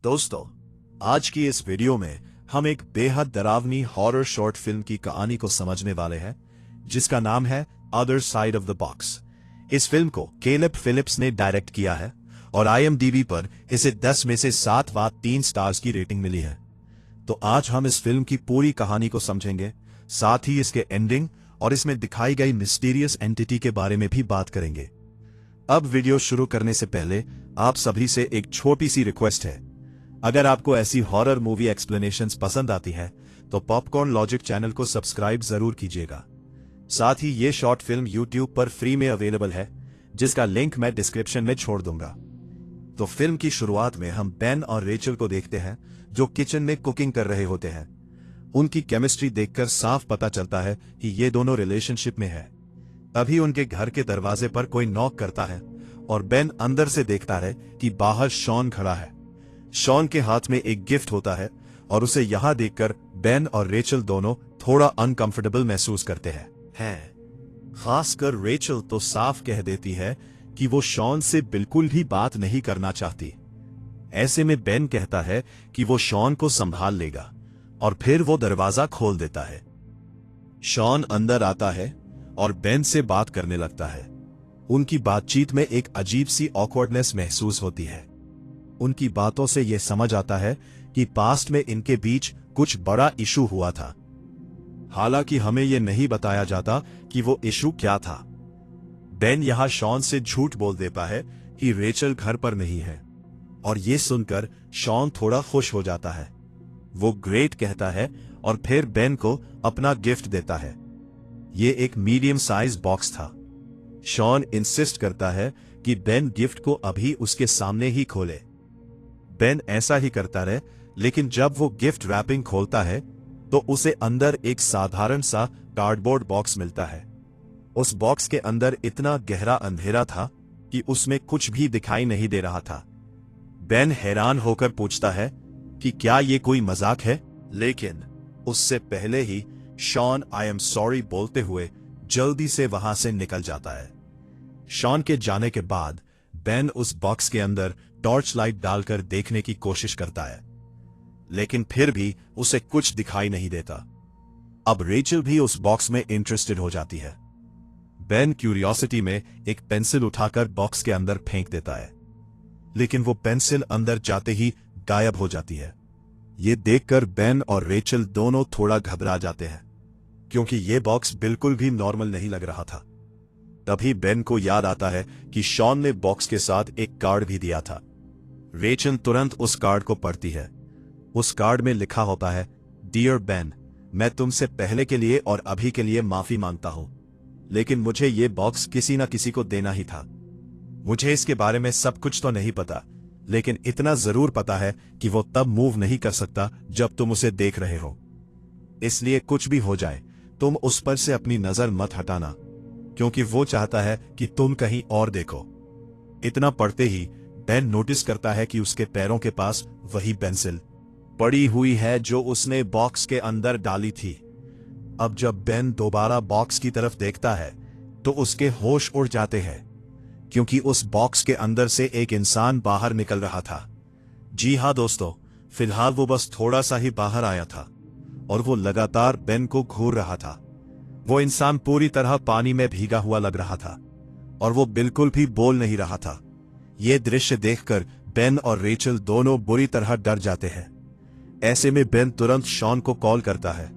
दोस्तों, आज की इस वीडियो में हम एक बेहद डरावनी हॉरर शॉर्ट फिल्म की कहानी को समझने वाले हैं, जिसका नाम है other side of the box. इस फिल्म को कैलेब फिलिप्स ने डायरेक्ट किया है और IMDb पर इसे 10 में से 7.3 स्टार्स की रेटिंग मिली है। तो आज हम इस फिल्म की पूरी कहानी को समझेंगे, साथ ही इसके एंडिंग और इसमें दिखाई गई मिस्टीरियस एंटिटी के बारे में भी बात करेंगे। अब वीडियो शुरू करने से पहले आप सभी से एक छोटी सी रिक्वेस्ट है। अगर आपको ऐसी हॉरर मूवी एक्सप्लेनेशंस पसंद आती है तो पॉपकॉर्न लॉजिक चैनल को सब्सक्राइब जरूर कीजिएगा। साथ ही ये शॉर्ट फिल्म YouTube पर फ्री में अवेलेबल है, जिसका लिंक मैं डिस्क्रिप्शन में छोड़ दूंगा। तो फिल्म की शुरुआत में हम बेन और रेचल को देखते हैं, जो किचन में कुकिंग कर रहे होते हैं। उनकी केमिस्ट्री देखकर साफ पता चलता है कि ये दोनों रिलेशनशिप में है। तभी उनके घर के दरवाजे पर कोई नॉक करता है और बेन अंदर से देखता है कि बाहर शॉन खड़ा है। शॉन के हाथ में एक गिफ्ट होता है और उसे यहां देखकर बेन और रेचल दोनों थोड़ा अनकंफर्टेबल महसूस करते हैं। खासकर रेचल तो साफ कह देती है कि वो शॉन से बिल्कुल भी बात नहीं करना चाहती। ऐसे में बेन कहता है कि वो शॉन को संभाल लेगा और फिर वो दरवाजा खोल देता है। शॉन अंदर आता है और बेन से बात करने लगता है। उनकी बातचीत में एक अजीब सी ऑकवर्डनेस महसूस होती है। उनकी बातों से यह समझ आता है कि पास्ट में इनके बीच कुछ बड़ा इशू हुआ था। हालांकि हमें यह नहीं बताया जाता कि वो इशू क्या था। बेन यहां शॉन से झूठ बोल देता है कि रेचल घर पर नहीं है, और यह सुनकर शॉन थोड़ा खुश हो जाता है। वो ग्रेट कहता है और फिर बेन को अपना गिफ्ट देता है। यह एक मीडियम साइज बॉक्स था। शॉन इंसिस्ट करता है कि बेन गिफ्ट को अभी उसके सामने ही खोले। बेन ऐसा ही करता रहे, लेकिन जब वो गिफ्ट रैपिंग खोलता है तो उसे अंदर एक साधारण सा कार्डबोर्ड बॉक्स मिलता है। उस बॉक्स के अंदर इतना गहरा अंधेरा था कि उसमें कुछ भी दिखाई नहीं दे रहा था। बेन हैरान होकर पूछता है कि क्या ये कोई मजाक है, लेकिन उससे पहले ही शॉन आई एम सॉरी बोलते हुए जल्दी से वहां से निकल जाता है। शॉन के जाने के बाद बेन उस बॉक्स के अंदर टॉर्च लाइट डालकर देखने की कोशिश करता है, लेकिन फिर भी उसे कुछ दिखाई नहीं देता। अब रेचल भी उस बॉक्स में इंटरेस्टेड हो जाती है। बेन क्यूरियोसिटी में एक पेंसिल उठाकर बॉक्स के अंदर फेंक देता है, लेकिन वो पेंसिल अंदर जाते ही गायब हो जाती है। ये देखकर बेन और रेचल दोनों थोड़ा घबरा जाते हैं, क्योंकि ये बॉक्स बिल्कुल भी नॉर्मल नहीं लग रहा था। तभी बेन को याद आता है कि शॉन ने बॉक्स के साथ एक कार्ड भी दिया था। रेचल तुरंत उस कार्ड को पढ़ती है। उस कार्ड में लिखा होता है, डियर बेन, मैं तुमसे पहले के लिए और अभी के लिए माफी मांगता हूं, लेकिन मुझे ये बॉक्स किसी न किसी को देना ही था। मुझे इसके बारे में सब कुछ तो नहीं पता, लेकिन इतना जरूर पता है कि वो तब मूव नहीं कर सकता जब तुम उसे देख रहे हो। इसलिए कुछ भी हो जाए, तुम उस पर से अपनी नजर मत हटाना, क्योंकि वो चाहता है कि तुम कहीं और देखो। इतना पढ़ते ही बेन नोटिस करता है कि उसके पैरों के पास वही पेंसिल पड़ी हुई है जो उसने बॉक्स के अंदर डाली थी। अब जब बेन दोबारा बॉक्स की तरफ देखता है तो उसके होश उड़ जाते हैं, क्योंकि उस बॉक्स के अंदर से एक इंसान बाहर निकल रहा था। जी हां दोस्तों, फिलहाल वो बस थोड़ा सा ही बाहर आया था और वो लगातार बेन को घूर रहा था। वो इंसान पूरी तरह पानी में भीगा हुआ लग रहा था और वो बिल्कुल भी बोल नहीं रहा था। ये दृश्य देखकर बेन और रेचल दोनों बुरी तरह डर जाते हैं। ऐसे में बेन तुरंत शॉन को कॉल करता है,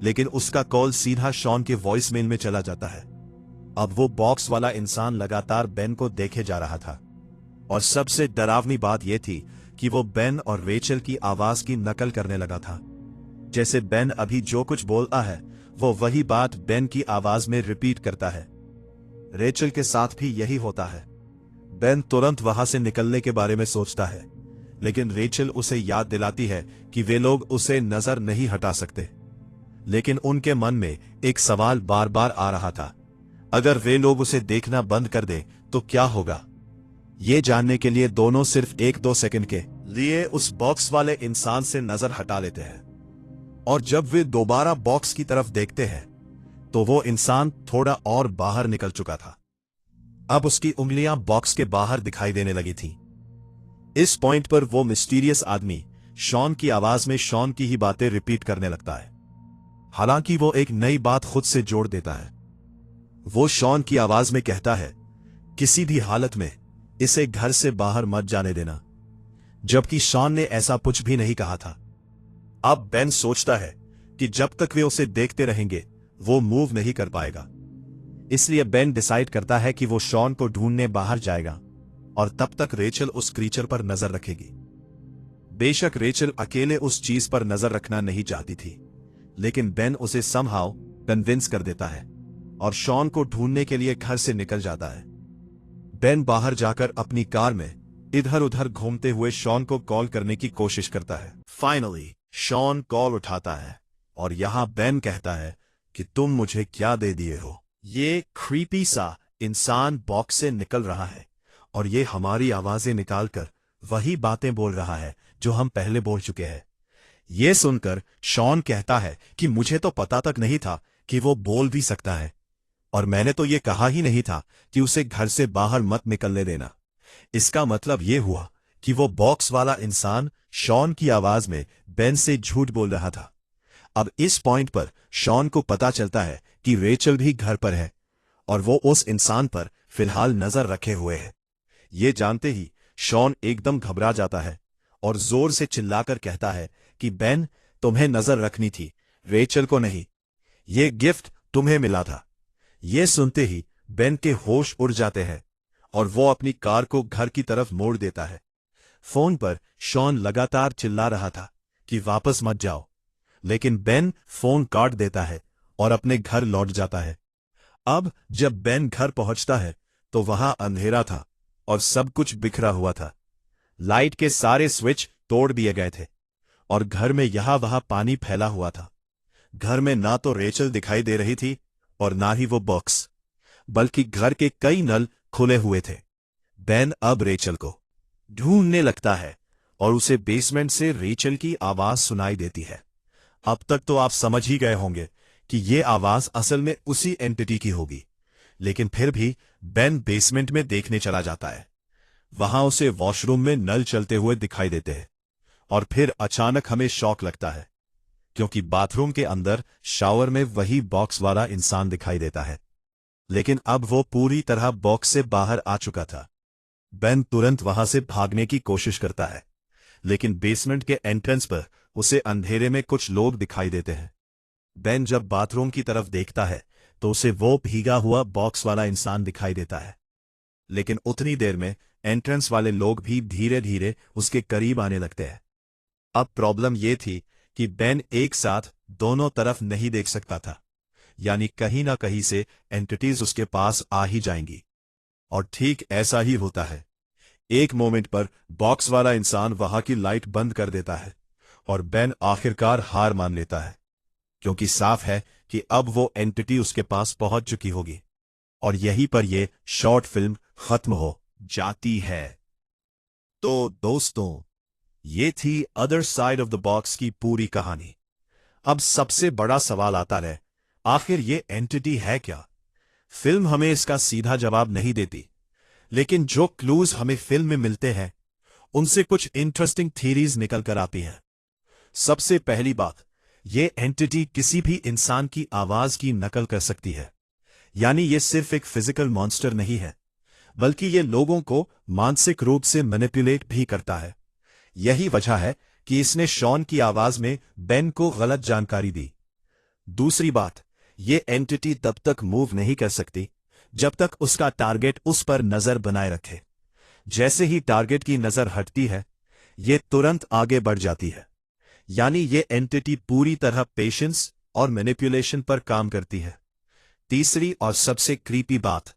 लेकिन उसका कॉल सीधा शॉन के वॉइसमेल में चला जाता है। अब वो बॉक्स वाला इंसान लगातार बेन को देखे जा रहा था, और सबसे डरावनी बात यह थी कि वो बेन और रेचल की आवाज की नकल करने लगा था। जैसे बेन अभी जो कुछ बोलता है वो वही बात बेन की आवाज में रिपीट करता है। रेचल के साथ भी यही होता है। बेन तुरंत वहां से निकलने के बारे में सोचता है, लेकिन रेचल उसे याद दिलाती है कि वे लोग उसे नजर नहीं हटा सकते। लेकिन उनके मन में एक सवाल बार बार आ रहा था, अगर वे लोग उसे देखना बंद कर दें तो क्या होगा। ये जानने के लिए दोनों सिर्फ 1-2 सेकंड के लिए उस बॉक्स वाले इंसान से नजर हटा लेते हैं, और जब वे दोबारा बॉक्स की तरफ देखते हैं तो वो इंसान थोड़ा और बाहर निकल चुका था। अब उसकी उंगलियां बॉक्स के बाहर दिखाई देने लगी थीं। इस पॉइंट पर वो मिस्टीरियस आदमी शॉन की आवाज में शॉन की ही बातें रिपीट करने लगता है। हालांकि वो एक नई बात खुद से जोड़ देता है। वो शॉन की आवाज में कहता है, किसी भी हालत में इसे घर से बाहर मत जाने देना, जबकि शॉन ने ऐसा कुछ भी नहीं कहा था। अब बेन सोचता है कि जब तक वे उसे देखते रहेंगे वो मूव नहीं कर पाएगा। इसलिए बेन डिसाइड करता है कि वो शॉन को ढूंढने बाहर जाएगा और तब तक रेचल उस क्रीचर पर नजर रखेगी। बेशक रेचल अकेले उस चीज पर नजर रखना नहीं चाहती थी, लेकिन बेन उसे समहाउ कन्विंस कर देता है और शॉन को ढूंढने के लिए घर से निकल जाता है। बेन बाहर जाकर अपनी कार में इधर उधर घूमते हुए शॉन को कॉल करने की कोशिश करता है। फाइनली शॉन कॉल उठाता है और यहां बेन कहता है कि तुम मुझे क्या दे दिए हो। ये क्रीपी सा इंसान बॉक्स से निकल रहा है और ये हमारी आवाजें निकालकर वही बातें बोल रहा है जो हम पहले बोल चुके हैं। ये सुनकर शॉन कहता है कि मुझे तो पता तक नहीं था कि वो बोल भी सकता है, और मैंने तो ये कहा ही नहीं था कि उसे घर से बाहर मत निकलने देना। इसका मतलब ये हुआ कि वो बॉक्स वाला इंसान शॉन की आवाज में बेन से झूठ बोल रहा था। अब इस पॉइंट पर शॉन को पता चलता है कि रेचल भी घर पर है और वो उस इंसान पर फिलहाल नजर रखे हुए है। ये जानते ही शॉन एकदम घबरा जाता है और जोर से चिल्लाकर कहता है कि बेन, तुम्हें नजर रखनी थी, रेचल को नहीं। ये गिफ्ट तुम्हें मिला था। ये सुनते ही बेन के होश उड़ जाते हैं और वो अपनी कार को घर की तरफ मोड़ देता है। फोन पर शॉन लगातार चिल्ला रहा था कि वापस मत जाओ, लेकिन बेन फोन काट देता है और अपने घर लौट जाता है। अब जब बेन घर पहुंचता है तो वहां अंधेरा था और सब कुछ बिखरा हुआ था। लाइट के सारे स्विच तोड़ दिए गए थे और घर में यहां वहां पानी फैला हुआ था। घर में ना तो रेचल दिखाई दे रही थी और ना ही वो बॉक्स, बल्कि घर के कई नल खुले हुए थे। बेन अब रेचल को ढूंढने लगता है और उसे बेसमेंट से रेचल की आवाज सुनाई देती है। अब तक तो आप समझ ही गए होंगे कि ये आवाज असल में उसी एंटिटी की होगी, लेकिन फिर भी बेन बेसमेंट में देखने चला जाता है। वहां उसे वॉशरूम में नल चलते हुए दिखाई देते हैं और फिर अचानक हमें शॉक लगता है क्योंकि बाथरूम के अंदर शावर में वही बॉक्स वाला इंसान दिखाई देता है, लेकिन अब वो पूरी तरह बॉक्स से बाहर आ चुका था। बेन तुरंत वहां से भागने की कोशिश करता है, लेकिन बेसमेंट के एंट्रेंस पर उसे अंधेरे में कुछ लोग दिखाई देते हैं। बेन जब बाथरूम की तरफ देखता है तो उसे वो भीगा हुआ बॉक्स वाला इंसान दिखाई देता है, लेकिन उतनी देर में एंट्रेंस वाले लोग भी धीरे धीरे उसके करीब आने लगते हैं। अब प्रॉब्लम यह थी कि बेन एक साथ दोनों तरफ नहीं देख सकता था, यानी कहीं ना कहीं से एंटिटीज उसके पास आ ही जाएंगी। और ठीक ऐसा ही होता है। एक मोमेंट पर बॉक्स वाला इंसान वहां की लाइट बंद कर देता है और बेन आखिरकार हार मान लेता है, क्योंकि साफ है कि अब वो एंटिटी उसके पास पहुंच चुकी होगी। और यहीं पर ये शॉर्ट फिल्म खत्म हो जाती है। तो दोस्तों, ये थी other side of the box की पूरी कहानी। अब सबसे बड़ा सवाल आता है, आखिर ये एंटिटी है क्या? फिल्म हमें इसका सीधा जवाब नहीं देती, लेकिन जो क्लूज हमें फिल्म में मिलते हैं उनसे कुछ इंटरेस्टिंग थीरीज निकल कर आती हैं। सबसे पहली बात, ये एंटिटी किसी भी इंसान की आवाज की नकल कर सकती है, यानी ये सिर्फ एक फिजिकल मॉन्स्टर नहीं है, बल्कि ये लोगों को मानसिक रूप से मैनिपुलेट भी करता है। यही वजह है कि इसने शॉन की आवाज में बेन को गलत जानकारी दी। दूसरी बात, ये एंटिटी तब तक मूव नहीं कर सकती जब तक उसका टारगेट उस पर नजर बनाए रखे। जैसे ही टारगेट की नजर हटती है, ये तुरंत आगे बढ़ जाती है। यानी ये एंटिटी पूरी तरह पेशेंस और मैनिपुलेशन पर काम करती है। तीसरी और सबसे क्रीपी बात,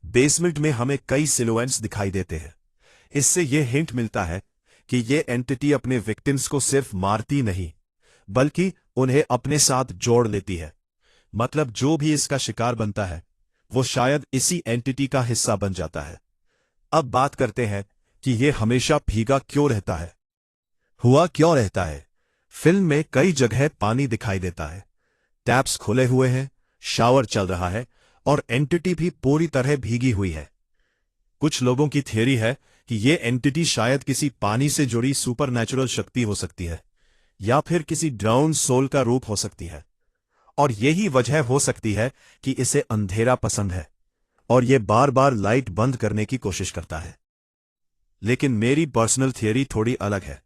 बेसमेंट में हमें कई सिलुएट्स दिखाई देते हैं। इससे यह हिंट मिलता है कि ये एंटिटी अपने विक्टिम्स को सिर्फ मारती नहीं, बल्कि उन्हें अपने साथ जोड़ लेती है। मतलब जो भी इसका शिकार बनता है वो शायद इसी एंटिटी का हिस्सा बन जाता है। अब बात करते हैं कि ये हमेशा भीगा क्यों रहता है। हुआ क्यों रहता है? फिल्म में कई जगह पानी दिखाई देता है, टैप्स खुले हुए हैं, शावर चल रहा है और एंटिटी भी पूरी तरह भीगी हुई है। कुछ लोगों की थियरी है कि ये एंटिटी शायद किसी पानी से जुड़ी सुपरनैचुरल शक्ति हो सकती है या फिर किसी ड्राउन सोल का रूप हो सकती है। और यही वजह हो सकती है कि इसे अंधेरा पसंद है और ये बार बार लाइट बंद करने की कोशिश करता है। लेकिन मेरी पर्सनल थियरी थोड़ी अलग है।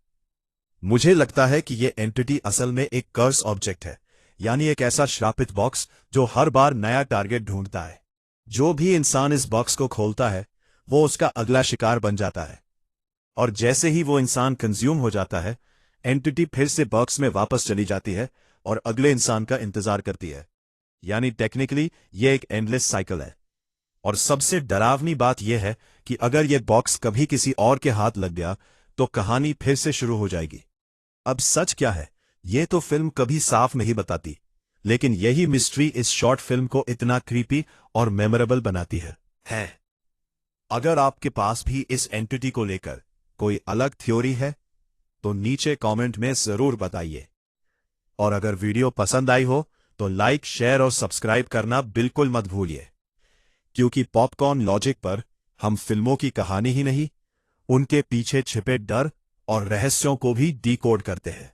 मुझे लगता है कि ये एंटिटी असल में एक कर्स ऑब्जेक्ट है, यानी एक ऐसा श्रापित बॉक्स जो हर बार नया टारगेट ढूंढता है। जो भी इंसान इस बॉक्स को खोलता है वो उसका अगला शिकार बन जाता है, और जैसे ही वो इंसान कंज्यूम हो जाता है, एंटिटी फिर से बॉक्स में वापस चली जाती है और अगले इंसान का इंतजार करती है। यानी टेक्निकली ये एक एंडलेस साइकिल है। और सबसे डरावनी बात यह है कि अगर यह बॉक्स कभी किसी और के हाथ लग गया तो कहानी फिर से शुरू हो जाएगी। अब सच क्या है ये तो फिल्म कभी साफ नहीं बताती, लेकिन यही मिस्ट्री इस शॉर्ट फिल्म को इतना क्रीपी और मेमोरेबल बनाती है। अगर आपके पास भी इस एंटिटी को लेकर कोई अलग थ्योरी है तो नीचे कमेंट में जरूर बताइए। और अगर वीडियो पसंद आई हो तो लाइक, शेयर और सब्सक्राइब करना बिल्कुल मत भूलिए, क्योंकि पॉपकॉर्न लॉजिक पर हम फिल्मों की कहानी ही नहीं, उनके पीछे छिपे डर और रहस्यों को भी डिकोड करते हैं।